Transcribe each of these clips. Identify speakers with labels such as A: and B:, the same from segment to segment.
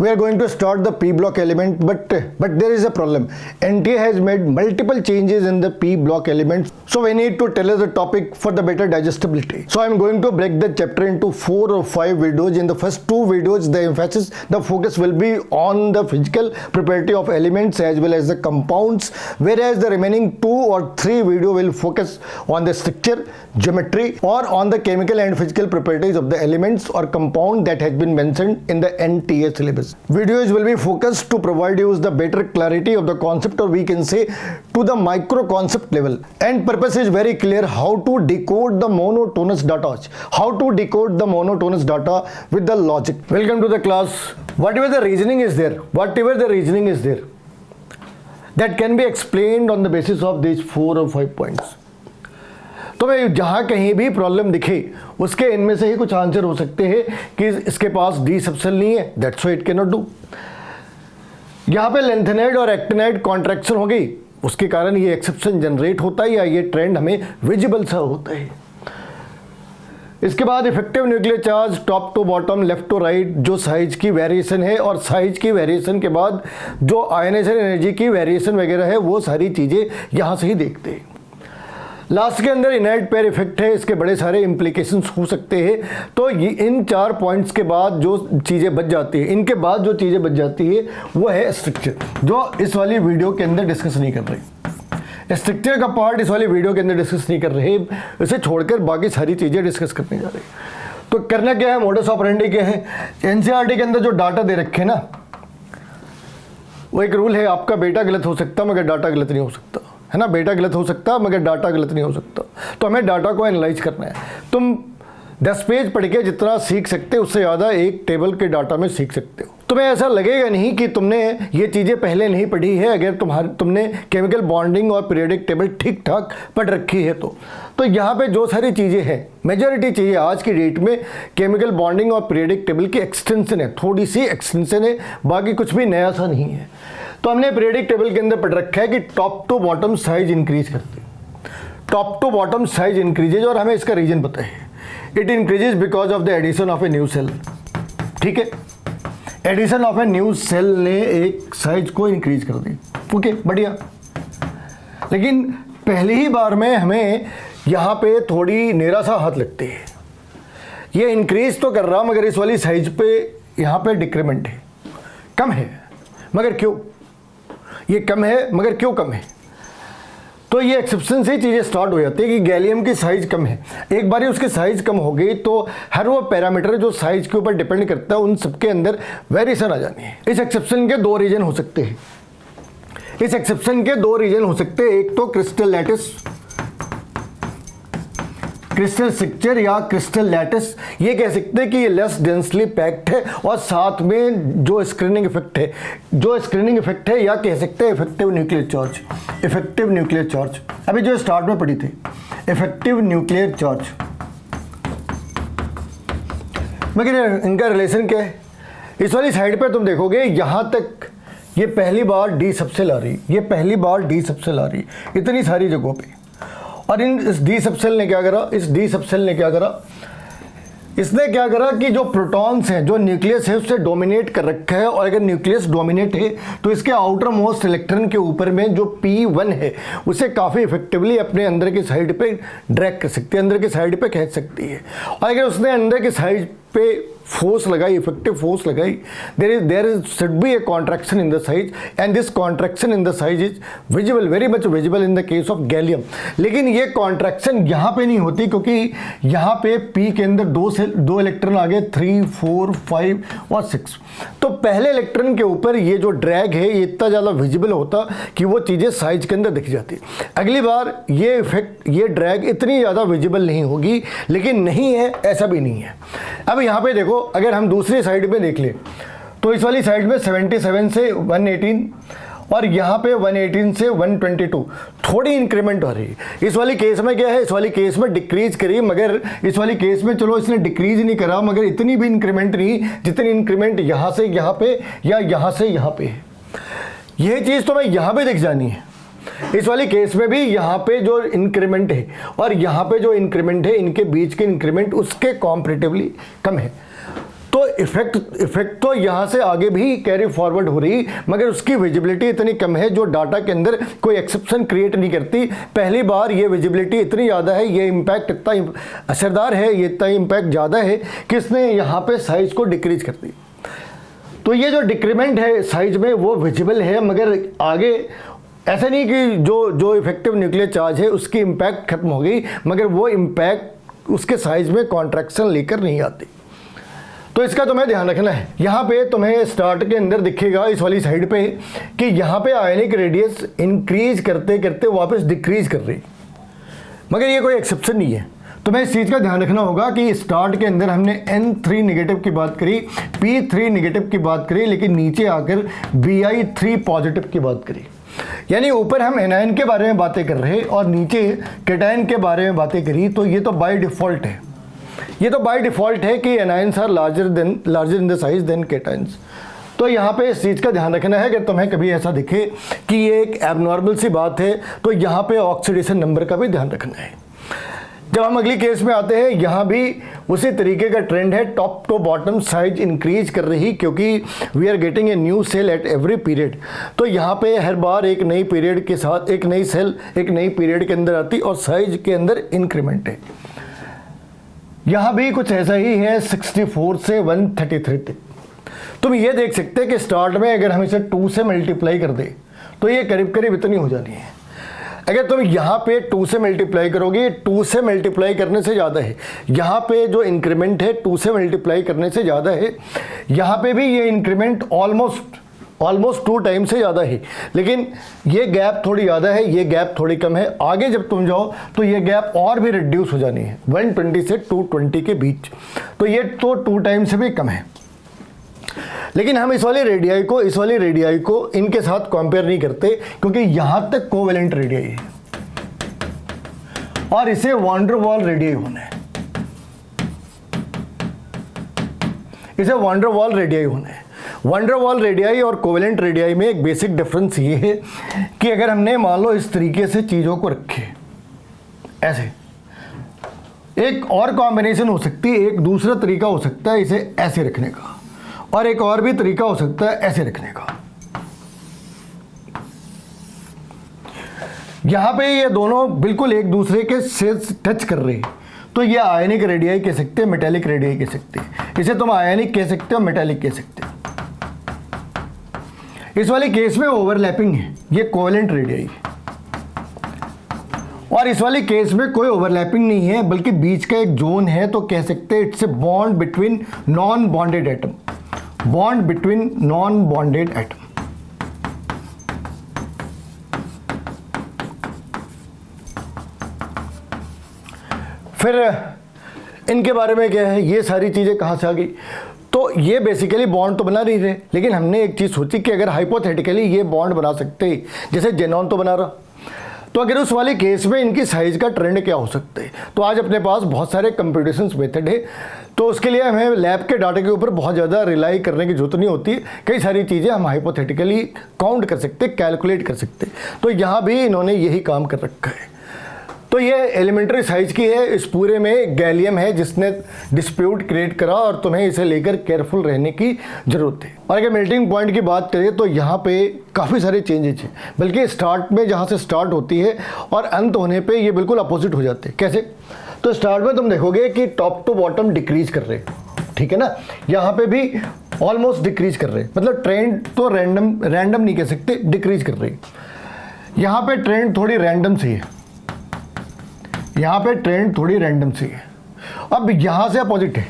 A: we are going to start the P block element, but there is a problem. NTA has made multiple changes in the P block elements, so we need to tailor the topic for the better digestibility. So I am going to break the chapter into 4 or 5 videos. In the first 2 videos, the focus will be on the physical property of elements as well as the compounds, whereas the remaining 2 or 3 video will focus on the structure, geometry, or on the chemical and physical properties of the elements or compound that has been mentioned in the NTA syllabus. Videos will be focused to provide you the better clarity of the concept, or we can say to the micro concept level. And purpose is very clear: how to decode the monotonous data. How to decode the monotonous data with the logic. Welcome to the class. Whatever the reasoning is there, that can be explained on the basis of these 4 or 5 points. तो भाई जहाँ कहीं भी problem दिखे उसके इनमें से ही कुछ आंसर हो सकते हैं कि इसके पास डी सबसेल नहीं है, that's why it can not do. यहाँ पे लेंथेनाइड और एक्टिनाइड कॉन्ट्रैक्शन हो गई, उसके कारण ये एक्सेप्शन जनरेट होता है या ये ट्रेंड हमें विजिबल सा होता है। इसके बाद effective nuclear charge top to bottom, left to right, जो साइज की वेरिएशन है, और साइज की वेरिएशन के बाद जो आयनाइजेशन एनर्जी की वेरिएशन वगैरह है, वो सारी चीज़ें यहाँ से ही देखते हैं। लास्ट के अंदर इनर्ट पेयर इफेक्ट है, इसके बड़े सारे इम्प्लीकेशंस हो सकते हैं। तो ये इन 4 पॉइंट्स के बाद जो चीज़ें बच जाती है, इनके बाद जो चीज़ें बच जाती है वो है स्ट्रक्चर, जो इस वाली वीडियो के अंदर डिस्कस नहीं कर रहे। स्ट्रक्चर का पार्ट इस वाली वीडियो के अंदर डिस्कस नहीं कर रहे, इसे छोड़कर बाकी सारी चीज़ें डिस्कस करने जा रहे हैं। तो करना क्या है, मोडस ऑपरेंडी क्या है, एनसीईआरटी के अंदर जो डाटा दे रखे हैं ना, वो एक रूल है, आपका बेटा गलत हो सकता मगर डाटा गलत नहीं हो सकता, है ना। बेटा गलत हो सकता मगर डाटा गलत नहीं हो सकता। तो हमें डाटा को एनालाइज करना है। तुम 10 पेज पढ़ के जितना सीख सकते हो उससे ज़्यादा एक टेबल के डाटा में सीख सकते हो। तुम्हें ऐसा लगेगा नहीं कि तुमने ये चीज़ें पहले नहीं पढ़ी है, अगर तुमने केमिकल बॉन्डिंग और पीरियोडिक टेबल ठीक ठाक पढ़ रखी है तो यहाँ पे जो सारी चीज़ें हैं, मेजॉरिटी चीज़ें आज की डेट में केमिकल बॉन्डिंग और पीरियोडिक टेबल की एक्सटेंशन है, थोड़ी सी एक्सटेंशन है, बाकी कुछ भी नया सा नहीं है। तो हमने पीरियोडिक टेबल के अंदर पढ़ रखा है कि top to bottom size increase करते हैं, top to bottom size increases, और हमें इसका रीजन पता है, it increases because of the addition of a new cell. ठीक है, addition of a new cell ने एक साइज को इंक्रीज कर दी, ओके बढ़िया। लेकिन पहली ही बार में हमें यहाँ पे थोड़ी नेरा सा हाथ लगती है, ये इंक्रीज तो कर रहा मगर इस वाली साइज पे यहाँ पे डिक्रीमेंट है, कम है मगर क्यों, ये कम है मगर क्यों कम है। तो ये एक्सेप्शन से ही चीज़ें स्टार्ट हो जाती है कि गैलियम की साइज़ कम है। एक बार उसकी साइज़ कम हो गई तो हर वो पैरामीटर जो साइज़ के ऊपर डिपेंड करता है उन सबके अंदर वेरिएशन आ जानी है। इस एक्सेप्शन के 2 रीजन हो सकते हैं, इस एक्सेप्शन के 2 रीजन हो सकते हैं। एक तो क्रिस्टल लैटिस, क्रिस्टल स्ट्रक्चर या क्रिस्टल लैटिस, ये कह सकते हैं कि ये लेस डेंसली पैक्ड है, और साथ में जो स्क्रीनिंग इफेक्ट है, या कह सकते हैं effective nuclear charge, effective nuclear charge, अभी जो स्टार्ट में पढ़ी थी, इफेक्टिव न्यूक्लियर चार्ज। मगर इनका रिलेशन क्या है, इस वाली साइड पे तुम देखोगे यहाँ तक ये पहली बार डी सबसेल आ रही, ये पहली बार डी सबसेल आ रही इतनी सारी जगहों पे। और इस डी सबसेल ने क्या करा, इस डी सबसेल ने क्या करा, इसने क्या करा कि जो प्रोटॉन्स हैं, जो न्यूक्लियस है उससे डोमिनेट कर रखा है, और अगर न्यूक्लियस डोमिनेट है तो इसके आउटर मोस्ट इलेक्ट्रॉन के ऊपर में जो P1 है उसे काफ़ी इफेक्टिवली अपने अंदर की साइड पे ड्रैग कर सकती है, अंदर की साइड पे खींच सकती है। और अगर उसने अंदर की साइड पे फोर्स लगाई, इफेक्टिव फोर्स लगाई, there should be a contraction in the size, and this contraction in the size is visible, very much visible in the case of gallium. लेकिन ये कॉन्ट्रैक्शन यहाँ पे नहीं होती, क्योंकि यहाँ पे P के अंदर 2 इलेक्ट्रॉन आ गए, 3, 4, 5 और 6। तो पहले इलेक्ट्रॉन के ऊपर ये जो ड्रैग है ये इतना ज़्यादा विजिबल होता कि वो चीज़ें साइज के अंदर दिख जाती। अगली बार ये इफेक्ट, ये ड्रैग इतनी ज़्यादा विजिबल नहीं होगी, लेकिन नहीं है ऐसा भी नहीं है। अब यहाँ पे देखो, अगर हम दूसरी साइड में देख लें तो इस वाली साइड में 77 से 118 और यहाँ पे 118 से 122 थोड़ी इंक्रीमेंट हो रही है। इस वाली केस में क्या है, इस वाली केस में डिक्रीज करी, मगर इस वाली केस में चलो इसने डिक्रीज नहीं करा, मगर इतनी भी इंक्रीमेंट नहीं जितनी इंक्रीमेंट यहाँ से यहाँ पे या यहाँ से यहाँ पे है। यह चीज़ तो मैं यहाँ पे दिख जानी है। इस वाली केस में भी यहाँ पे जो इंक्रीमेंट है और यहाँ पे जो इंक्रीमेंट है, इनके बीच के इंक्रीमेंट उसके कॉम्परेटिवली कम है। तो इफेक्ट तो यहाँ से आगे भी कैरी फॉरवर्ड हो रही, मगर उसकी विजिबिलिटी इतनी कम है जो डाटा के अंदर कोई एक्सेप्शन क्रिएट नहीं करती। पहली बार ये विजिबिलिटी इतनी ज़्यादा है, ये इम्पैक्ट इतना असरदार है, ये इतना इम्पैक्ट ज़्यादा है कि इसने यहाँ पे साइज़ को डिक्रीज कर दी। तो ये जो डिक्रीमेंट है साइज में वो विजिबल है, मगर आगे ऐसा नहीं कि जो इफेक्टिव न्यूक्लियर चार्ज है उसकी इम्पैक्ट खत्म हो गई, मगर वो इम्पैक्ट उसके साइज में कॉन्ट्रैक्शन लेकर नहीं आती। तो इसका तुम्हें ध्यान रखना है। यहाँ पे तुम्हें स्टार्ट के अंदर दिखेगा इस वाली साइड पे कि यहाँ पे आयनिक रेडियस इंक्रीज करते करते वापस डिक्रीज कर रही, मगर ये कोई एक्सेप्शन नहीं है। तुम्हें इस चीज़ का ध्यान रखना होगा कि स्टार्ट के अंदर हमने N3 नेगेटिव की बात करी, P3 नेगेटिव की बात करी, लेकिन नीचे आकर Bi3 पॉजिटिव की बात करी। यानी ऊपर हम एनायन के बारे में बातें कर रहे और नीचे कैटायन के बारे में बातें करी। तो ये तो बाय डिफ़ॉल्ट है, ये तो बाय डिफ़ॉल्ट है कि anions are larger in the size than cations. तो यहाँ पे इस चीज़ का ध्यान रखना है कि तुम्हें कभी ऐसा दिखे कि ये एक एबनॉर्मल सी बात है, तो यहाँ पे ऑक्सीडेशन नंबर का भी ध्यान रखना है। जब हम अगली केस में आते हैं, यहाँ भी उसी तरीके का ट्रेंड है, top to bottom size increase कर रही, क्योंकि we are getting a new cell at every period. तो यहाँ पे हर बार एक नई पीरियड के साथ एक नई सेल एक नई पीरियड के अंदर आती और साइज के अंदर इंक्रीमेंट है। यहाँ भी कुछ ऐसा ही है 64 से 133 तक। तुम ये देख सकते हैं कि स्टार्ट में अगर हम इसे 2 से मल्टीप्लाई कर दें तो ये करीब करीब इतनी हो जानी है। अगर तुम यहाँ पे 2 से मल्टीप्लाई करोगे, 2 से मल्टीप्लाई करने से ज़्यादा है। यहाँ पे जो इंक्रीमेंट है 2 से मल्टीप्लाई करने से ज़्यादा है, यहाँ पे भी ये इंक्रीमेंट ऑलमोस्ट 2 टाइम से ज़्यादा है, लेकिन ये गैप थोड़ी ज़्यादा है, ये गैप थोड़ी कम है। आगे जब तुम जाओ तो ये गैप और भी रिड्यूस हो जानी है 120 से 220 के बीच। तो ये तो 2 टाइम से भी कम है। लेकिन हम इस वाली रेडियाई को इनके साथ कंपेयर नहीं करते, क्योंकि यहां तक कोवेलेंट रेडियाई है और इसे वान डेर वाल रेडियाई होना है, इसे वान डेर वाल रेडियाई होना है। वान डेर वाल रेडियाई और कोवेलेंट रेडियाई में एक बेसिक डिफरेंस ये है कि अगर हमने मान लो इस तरीके से चीज़ों को रखे ऐसे, एक और कॉम्बिनेशन हो सकती है, एक दूसरा तरीका हो सकता है इसे ऐसे रखने का, और एक और भी तरीका हो सकता है ऐसे रखने का। यहां पे ये दोनों बिल्कुल एक दूसरे के से टच कर रहे हैं, तो ये आयनिक रेडियाई कह सकते हैं, मेटेलिक रेडियाई कह सकते हैं। इसे तुम आयनिक कह सकते हो, मेटेलिक कह सकते हो। इस वाले केस में ओवरलैपिंग है, ये कोवेलेंट रेडियाई है, और इस वाले केस में कोई ओवरलैपिंग नहीं है, बल्कि बीच का एक जोन है। तो कह सकते हैं it's a bond between non bonded atom, bond between non bonded atom. फिर इनके बारे में क्या है, ये सारी चीज़ें कहाँ से आ गई? तो ये बेसिकली बॉन्ड तो बना नहीं रहे, लेकिन हमने एक चीज़ सोची कि अगर हाइपोथेटिकली ये बॉन्ड बना सकते, जैसे जेनॉन तो बना रहा, तो अगर उस वाले केस में इनकी साइज़ का ट्रेंड क्या हो सकता है। तो आज अपने पास बहुत सारे कंप्यूटेशंस मेथड है, तो उसके लिए हमें लैब के डाटा के ऊपर बहुत ज़्यादा रिलाई करने की जरूरत नहीं होती। कई सारी चीज़ें हम हाइपोथेटिकली काउंट कर सकते, कैलकुलेट कर सकते। तो यहाँ भी इन्होंने यही काम कर रखा है। तो ये एलिमेंट्री साइज की है, इस पूरे में गैलियम है जिसने डिस्प्यूट क्रिएट करा, और तुम्हें इसे लेकर केयरफुल रहने की ज़रूरत है। और अगर मेल्टिंग पॉइंट की बात करें तो यहाँ पे काफ़ी सारे चेंजेस हैं, बल्कि स्टार्ट में जहाँ से स्टार्ट होती है और अंत होने पे ये बिल्कुल अपोजिट हो जाते हैं। कैसे? तो स्टार्ट में तुम देखोगे कि टॉप टू बॉटम डिक्रीज कर रहे हैं, ठीक है ना। यहाँ पे भी ऑलमोस्ट डिक्रीज कर रहे हैं, मतलब ट्रेंड तो रैंडम नहीं कह सकते, डिक्रीज कर रही है। यहाँ पे ट्रेंड थोड़ी रैंडम सी है, यहाँ पे ट्रेंड थोड़ी रैंडम सी है। अब यहाँ से अपोजिट है,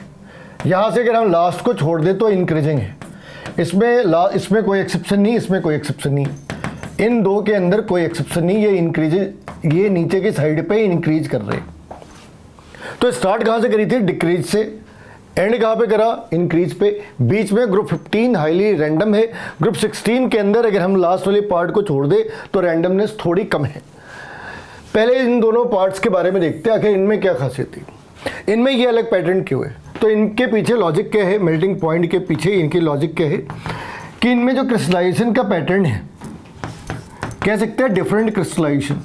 A: यहाँ से अगर हम लास्ट को छोड़ दें तो इंक्रीजिंग है। इसमें कोई एक्सेप्शन नहीं, इसमें कोई एक्सेप्शन नहीं, इन दो के अंदर कोई एक्सेप्शन नहीं। ये इंक्रीज, ये नीचे की साइड पे इंक्रीज कर रहे हैं। तो स्टार्ट कहाँ से करी थी? डिक्रीज से। एंड कहाँ पे करा? इंक्रीज पे। बीच में ग्रुप 15 हाईली रैंडम है। ग्रुप 16 के अंदर अगर हम लास्ट वाले पार्ट को छोड़ दें तो रैंडमनेस थोड़ी कम है। पहले इन दोनों पार्ट्स के बारे में देखते हैं, आखिर इनमें क्या खासियत थी, इनमें ये अलग पैटर्न क्यों है। तो इनके पीछे लॉजिक क्या है, मेल्टिंग पॉइंट के पीछे इनकी लॉजिक क्या है कि इनमें जो क्रिस्टलाइजेशन का पैटर्न है, कह सकते हैं डिफरेंट क्रिस्टलाइजेशन।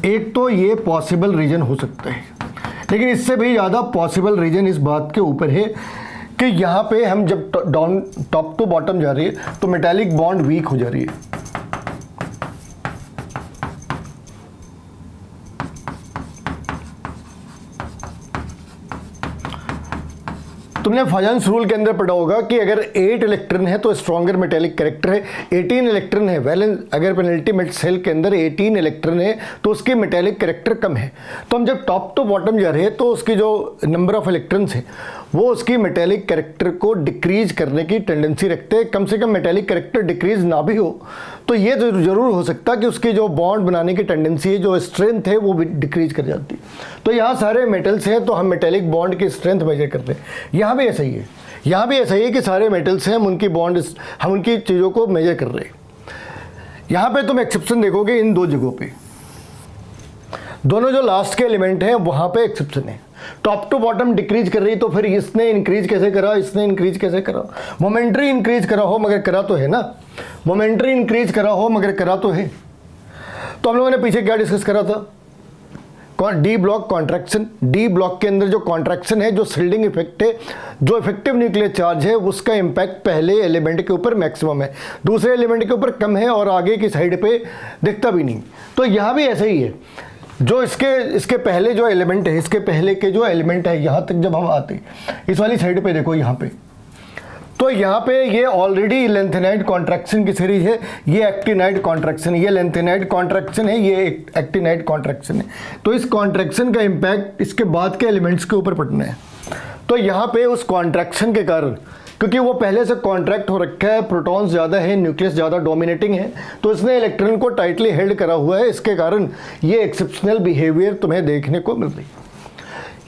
A: एक तो ये पॉसिबल रीजन हो सकता है, लेकिन इससे भी ज़्यादा पॉसिबल रीजन इस बात के ऊपर है कि यहाँ पे हम जब डाउन टॉप टू बॉटम जा रही है तो मेटालिक बॉन्ड वीक हो जा रही है। तुमने फाजन्स रूल के अंदर पढ़ा होगा कि अगर 8 इलेक्ट्रॉन है तो स्ट्रॉन्गर मेटेलिक कैरेक्टर है, 18 इलेक्ट्रॉन है वैलेंस, अगर पेनल्टी सेल के अंदर 18 इलेक्ट्रॉन है तो उसकी मेटेलिक कैरेक्टर कम है। तो हम जब टॉप टू बॉटम जा रहे हैं तो उसकी जो नंबर ऑफ इलेक्ट्रॉन्स है वो उसकी मेटेलिक कैरेक्टर को डिक्रीज करने की टेंडेंसी रखते हैं। कम से कम मेटेलिक कैरेक्टर डिक्रीज ना भी हो तो ये जरूर हो सकता है कि उसकी जो बॉन्ड बनाने की टेंडेंसी है, जो स्ट्रेंथ है, वो भी डिक्रीज कर जाती है। तो यहाँ सारे मेटल्स हैं तो हम मेटेलिक बॉन्ड की स्ट्रेंथ मेजर करते हैं। यहाँ भी ऐसा ही है, यहाँ भी ऐसा ही है कि सारे मेटल्स हैं, हम उनकी बॉन्ड, हम उनकी चीज़ों को मेजर कर रहे हैं। यहाँ पे तुम एक्सेप्शन देखोगे इन दो जगहों पे, दोनों जो लास्ट के एलिमेंट हैं वहाँ पे एक्सेप्शन है। टॉप टू बॉटम डिक्रीज कर रही तो फिर इसने इंक्रीज कैसे करा, इसने इंक्रीज कैसे करा? मोमेंट्री इंक्रीज करा हो मगर करा तो है ना, मोमेंट्री इंक्रीज करा हो मगर करा तो है। तो हम लोगों ने पीछे क्या डिस्कस करा था? D block contraction. D block के अंदर जो कॉन्ट्रैक्शन है, जो शिल्डिंग इफेक्ट है, जो इफेक्टिव न्यूक्लियर चार्ज है, उसका इम्पैक्ट पहले एलिमेंट के ऊपर मैक्सिमम है, दूसरे एलिमेंट के ऊपर कम है और आगे की साइड पे दिखता भी नहीं। तो यहाँ भी ऐसा ही है, जो इसके पहले जो एलिमेंट है, इसके पहले के जो एलिमेंट है, यहाँ तक जब हम आते इस वाली साइड पे देखो यहाँ पे, तो यहाँ पे ये ऑलरेडी लेंथेनाइड कॉन्ट्रैक्शन की सीरीज है, ये एक्टिनाइड कॉन्ट्रैक्शन, ये लेंथेनाइड कॉन्ट्रैक्शन है, ये एक्टिनाइड कॉन्ट्रैक्शन है। तो इस कॉन्ट्रैक्शन का इम्पैक्ट इसके बाद के एलिमेंट्स के ऊपर पड़ना है। तो यहाँ पे उस कॉन्ट्रैक्शन के कारण, क्योंकि वो पहले से कॉन्ट्रैक्ट हो रखा है, प्रोटॉन्स ज़्यादा है, न्यूक्लियस ज़्यादा डोमिनेटिंग है, तो इसने इलेक्ट्रॉन को टाइटली हेल्ड करा हुआ है, इसके कारण ये एक्सेप्शनल बिहेवियर तुम्हें देखने को मिल रही है।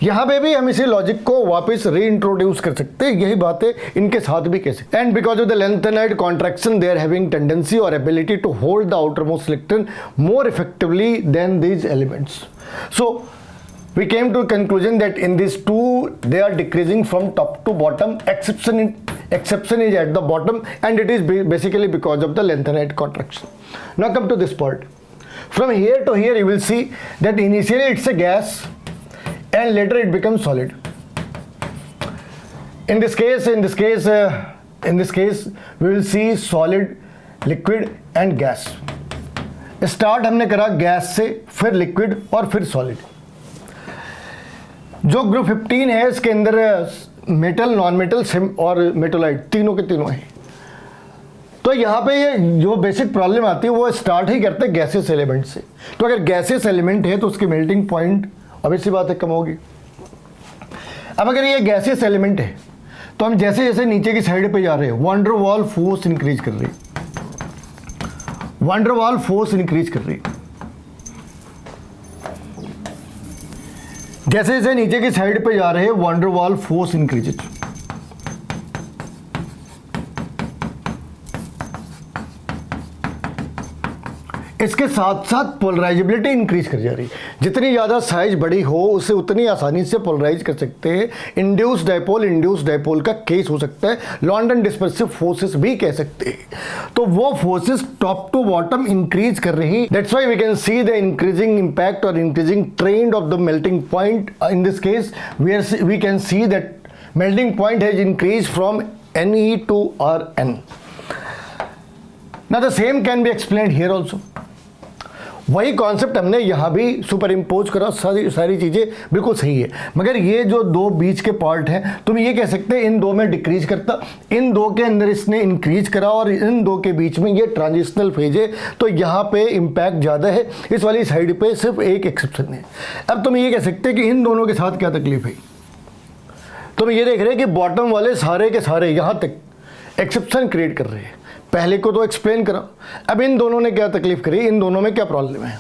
A: यहाँ पे भी हम इसी लॉजिक को वापस रीइंट्रोड्यूस कर सकते हैं, यही बात है इनके साथ भी कैसे। And because of the lanthanide contraction they are having tendency और ability to hold the outermost electron more effectively than these elements. So we came to a conclusion that in these two they are decreasing from top to bottom. Exception is at the bottom and it is basically because of the lengthenide contraction. Now come to this part. From here to here you will see that initially it's a gas and later it becomes solid. In this case we will see solid, liquid and gas. Start हमने करा gas से, फिर liquid और फिर solid. जो group 15 है इसके अंदर मेटल, नॉन मेटल और मेटोलाइट तीनों के तीनों हैं। तो यहाँ पे ये जो बेसिक प्रॉब्लम आती है वो स्टार्ट ही करते हैं गैसेस एलिमेंट से। तो अगर गैसेस एलिमेंट है तो उसकी मेल्टिंग पॉइंट ऑब्वियस सी बात है कम होगी। अब अगर ये गैसेस एलिमेंट है तो हम जैसे जैसे नीचे की साइड पे जा रहे हैं वान डर वाल फोर्स इंक्रीज कर रही है, वान डर वाल फोर्स इंक्रीज कर रही है। जैसे जैसे नीचे की साइड पे जा रहे हैं वान डर वाल फोर्स इंक्रीजेज। इसके साथ साथ पोलराइजेबिलिटी इंक्रीज कर जा रही है। जितनी ज़्यादा साइज बड़ी हो उसे उतनी आसानी से पोलराइज कर सकते हैं। इंड्यूस डायपोल का केस हो सकता है, लॉन्डन डिस्पर्सिव फोर्सेस भी कह सकते हैं। तो वो forces top to bottom increase कर रही। That's why we can see the increasing impact और increasing trend of the melting point. In this case we can see that melting point has increase from Ne to Rn. Now the same can be explained here also. वही concept हमने यहाँ भी super impose करा, सारी चीज़ें बिल्कुल सही है। मगर ये जो दो बीच के पार्ट हैं तुम ये कह सकते हैं इन दो में डिक्रीज करता, इन दो के अंदर इसने इंक्रीज करा और इन दो के बीच में ये ट्रांजिशनल फेज है। तो यहाँ पे इम्पैक्ट ज़्यादा है, इस वाली साइड पे सिर्फ एक एक्सेप्शन है। अब तुम ये कह सकते हैं कि इन दोनों के साथ क्या तकलीफ है। तुम ये देख रहे हैं कि बॉटम वाले सारे के सारे यहाँ तक एक्सेप्शन क्रिएट कर रहे हैं। पहले को तो एक्सप्लेन करा, अब इन दोनों ने क्या तकलीफ करी, इन दोनों में क्या प्रॉब्लम है।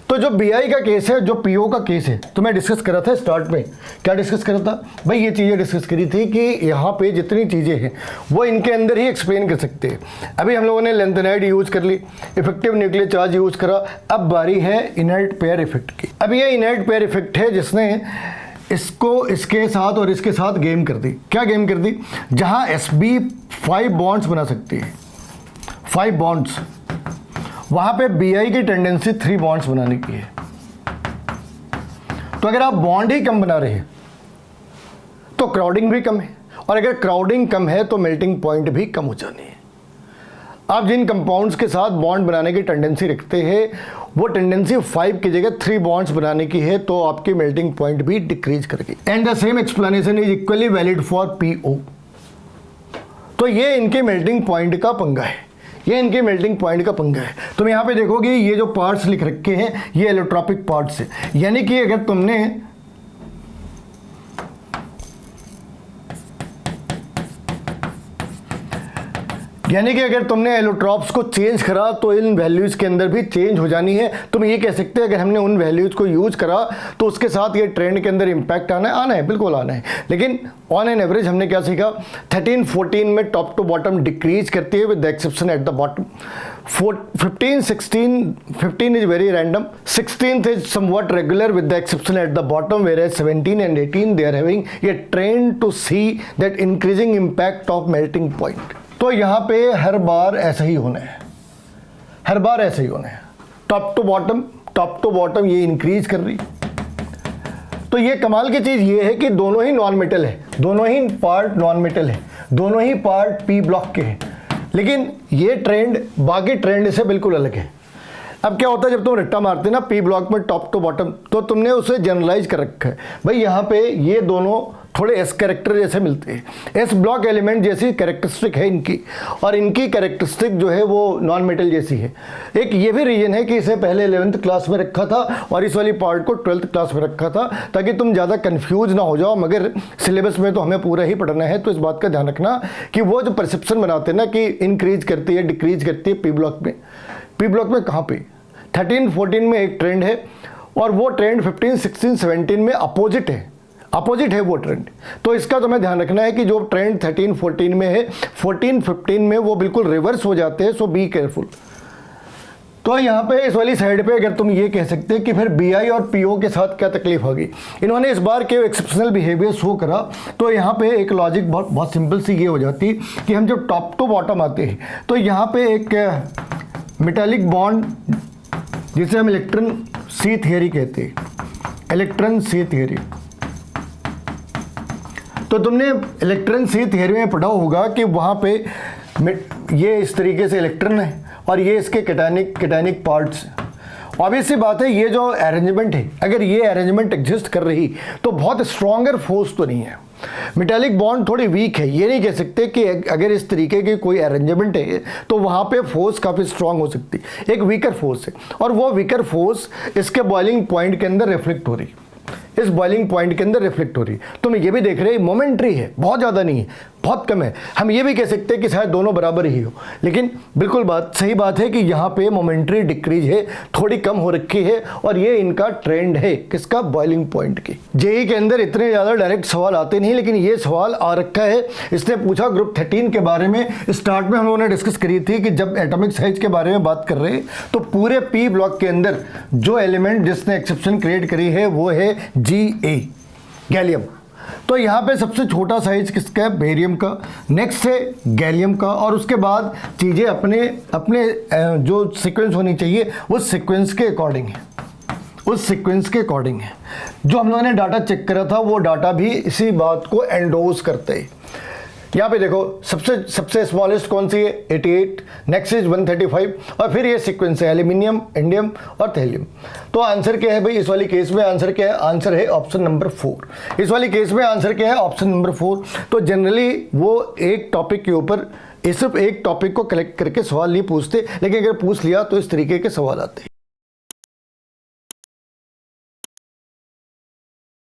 A: तो जो बीआई का केस है, जो पीओ का केस है, तो मैं डिस्कस करा था स्टार्ट में। क्या डिस्कस करा था भाई? ये चीज़ें डिस्कस करी थी कि यहाँ पे जितनी चीज़ें हैं वो इनके अंदर ही एक्सप्लेन कर सकते हैं। अभी हम लोगों ने लेंथेनाइड यूज़ कर ली, इफेक्टिव न्यूक्लियर चार्ज यूज़ करा, अब बारी है इनर्ट पेयर इफेक्ट की। अब ये इनर्ट पेयर इफेक्ट है जिसने इसको इसके साथ और इसके साथ गेम कर दी। क्या गेम कर दी? जहाँ Sb 5 बॉन्ड्स बना सकती है, 5 बॉन्ड्स, वहाँ पे Bi की टेंडेंसी 3 बॉन्ड्स बनाने की है। तो अगर आप बॉन्ड ही कम बना रहे हैं तो क्राउडिंग भी कम है, और अगर क्राउडिंग कम है तो मेल्टिंग पॉइंट भी कम हो जानी है। आप जिन कंपाउंड्स के साथ बॉन्ड बनाने की टेंडेंसी रखते हैं वो टेंडेंसी 5 की जगह 3 बॉन्ड्स बनाने की है, तो आपकी मेल्टिंग पॉइंट भी डिक्रीज करेगी। And the same explanation is equally valid for PO। तो ये इनके मेल्टिंग पॉइंट का पंगा है, ये इनके मेल्टिंग पॉइंट का पंगा है। तुम यहाँ पे देखोगे ये जो पार्ट्स लिख रखे हैं ये एलोट्रॉपिक पार्ट्स है, यानी कि अगर तुमने एलोट्रॉप्स को चेंज करा तो इन वैल्यूज के अंदर भी चेंज हो जानी है। तुम ये कह सकते हैं अगर हमने उन वैल्यूज को यूज करा तो उसके साथ ये ट्रेंड के अंदर इंपैक्ट आना है, बिल्कुल आना है। लेकिन ऑन एन एवरेज हमने क्या सीखा, 13-14 में टॉप टू बॉटम डिक्रीज करती है with the exception at the bottom. 15 is very random, 16th is somewhat regular with the exception at the bottom, where 17 and 18 they are having a trend to see that increasing impact of melting point. तो यहाँ पे हर बार ऐसा ही होना है, हर बार ऐसा ही होना है। Top to bottom ये इंक्रीज कर रही। तो ये कमाल की चीज़ ये है कि दोनों ही नॉन मेटल है, दोनों ही पार्ट नॉन मेटल है, दोनों ही पार्ट P ब्लॉक के हैं, लेकिन ये ट्रेंड बाकी ट्रेंड से बिल्कुल अलग है। अब क्या होता है जब तुम रट्टा मारते ना P ब्लॉक में टॉप टू बॉटम, तो तुमने उसे जनरलाइज कर रखा है भाई, यहाँ पे ये दोनों थोड़े S कैरेक्टर जैसे मिलते हैं, S ब्लॉक एलिमेंट जैसी कैरेक्टरिस्टिक है इनकी, और इनकी कैरेक्टरिस्टिक जो है वो नॉन मेटल जैसी है। एक ये भी रीजन है कि इसे पहले 11th क्लास में रखा था और इस वाली पार्ट को 12th क्लास में रखा था, ताकि तुम ज़्यादा कंफ्यूज ना हो जाओ। मगर सिलेबस में तो हमें पूरा ही पढ़ना है, तो इस बात का ध्यान रखना कि वो जो परसेप्शन बनाते हैं ना कि इंक्रीज करती है डिक्रीज करती है P ब्लॉक में कहाँ पे 13-14 में एक ट्रेंड है, और वो ट्रेंड 15-16-17 में अपोजिट है वो ट्रेंड। तो इसका तुम्हें ध्यान रखना है कि जो ट्रेंड 13-14 में है 14-15 में वो बिल्कुल रिवर्स हो जाते हैं, सो बी केयरफुल। तो यहाँ पे इस वाली साइड पे अगर तुम ये कह सकते हैं कि फिर BI और PO के साथ क्या तकलीफ होगी, इन्होंने इस बार के एक्सेप्शनल बिहेवियर शो करा। तो यहाँ पे एक लॉजिक बहुत सिंपल सी ये हो जाती कि हम जब टॉप टू बॉटम आते हैं तो यहाँ पे एक मेटालिक बॉन्ड जिसे हम इलेक्ट्रॉन C थियरी कहते हैं, इलेक्ट्रॉन C थियरी। तो तुमने इलेक्ट्रॉन C थियरी में पढ़ा होगा कि वहाँ पे ये इस तरीके से इलेक्ट्रॉन है और ये इसके कैटायनिक पार्ट्स हैं। ऑब्वियस सी बात है ये जो अरेंजमेंट है, अगर ये अरेंजमेंट एग्जिस्ट कर रही तो बहुत स्ट्रॉन्गर फोर्स तो नहीं है, मेटालिक बॉन्ड थोड़ी वीक है। ये नहीं कह सकते कि अगर इस तरीके की कोई अरेंजमेंट है तो वहाँ पे फोर्स काफ़ी स्ट्रांग हो सकती, एक वीकर फोर्स है, और वो वीकर फोर्स इसके बॉइलिंग पॉइंट के अंदर रिफ्लेक्ट हो रही, इस बॉइलिंग पॉइंट के अंदर रिफ्लेक्ट हो रही। तो मैं ये भी देख रहे हैं मोमेंट्री है, बहुत ज़्यादा नहीं है, बहुत कम है। हम ये भी कह सकते हैं कि शायद दोनों बराबर ही हो, लेकिन बिल्कुल सही बात है कि यहाँ पे मोमेंट्री डिक्रीज है, थोड़ी कम हो रखी है, और ये इनका ट्रेंड है किसका, बॉइलिंग पॉइंट की। जेईई के अंदर इतने ज़्यादा डायरेक्ट सवाल आते नहीं, लेकिन ये सवाल आ रखा है। इसने पूछा ग्रुप 13 के बारे में। स्टार्ट में हम लोगों ने डिस्कस करी थी कि जब एटॉमिक साइज के बारे में बात कर रहे हैं तो पूरे P ब्लॉक के अंदर जो एलिमेंट जिसने एक्सेप्शन क्रिएट करी है वो है Ga, गैलियम। तो यहाँ पे सबसे छोटा साइज किसका है, बेरियम का, नेक्स्ट है गैलियम का, और उसके बाद चीज़ें अपने जो सीक्वेंस होनी चाहिए उस सीक्वेंस के अकॉर्डिंग है, उस सीक्वेंस के अकॉर्डिंग है। जो हम लोगों ने डाटा चेक करा था वो डाटा भी इसी बात को एंडोज करते हैं। यहाँ पे देखो सबसे स्मॉलेस्ट कौन सी है, 88, नेक्स्ट इज 135, और फिर ये सीक्वेंस है एल्यूमिनियम, इंडियम और थैलियम। तो आंसर क्या है भाई, इस वाली केस में आंसर क्या है, आंसर है ऑप्शन नंबर 4। इस वाली केस में आंसर क्या है, ऑप्शन नंबर 4। तो जनरली वो एक टॉपिक के ऊपर सिर्फ एक टॉपिक को कलेक्ट करके सवाल नहीं पूछते, लेकिन अगर पूछ लिया तो इस तरीके के सवाल आते हैं।